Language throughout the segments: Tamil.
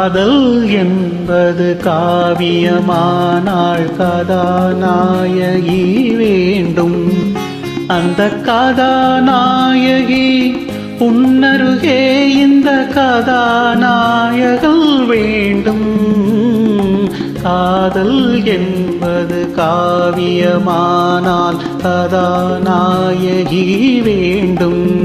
காதல் என்பது காவியமானால் கதாநாயகி வேண்டும். அந்த கதாநாயகி உன்னருகே இந்த கதாநாயகல் வேண்டும். காதல் என்பது காவியமானால் கதாநாயகி வேண்டும்.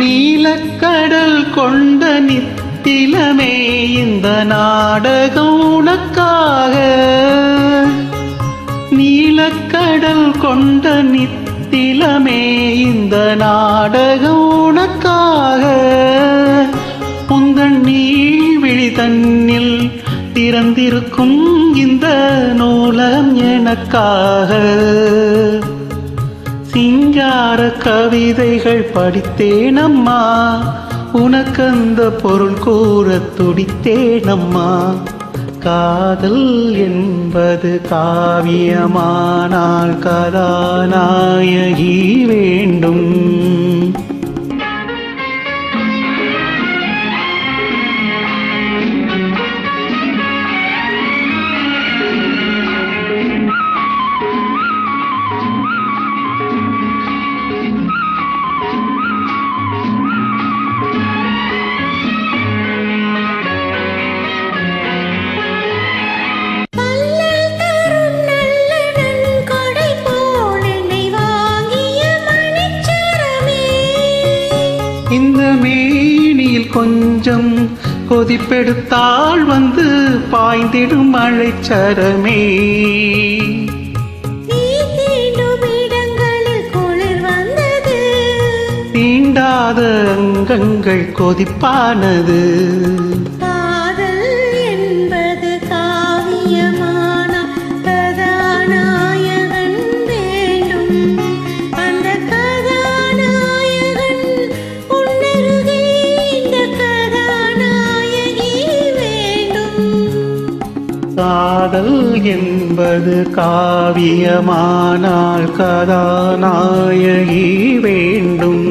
நீலக்கடல் கொண்ட நித்திலமே இந்த நாடகம் உனக்காக. நீலக்கடல் கொண்ட நித்திலமே இந்த நாடகம் உனக்காக. உந்தன் நீழ்விழி தன்னில் திறந்திருக்கும் இந்த நூலகம் எனக்காக. சிங்கார கவிதைகள் படித்தேனம்மா, உனக்கந்த பொருள் கூற துடித்தேனம்மா. காதல் என்பது காவியமானால் கதாநாயகி வேண்டும். இந்த மேனியில் கொஞ்சம் கொதிப்பெடுத்தால் வந்து பாய்ந்திடும் மழைச்சரமே. தீண்டாத அங்கங்கள் கொதிப்பானது. காதல் என்பது காவியமானால் கதாநாயகி வேண்டும்.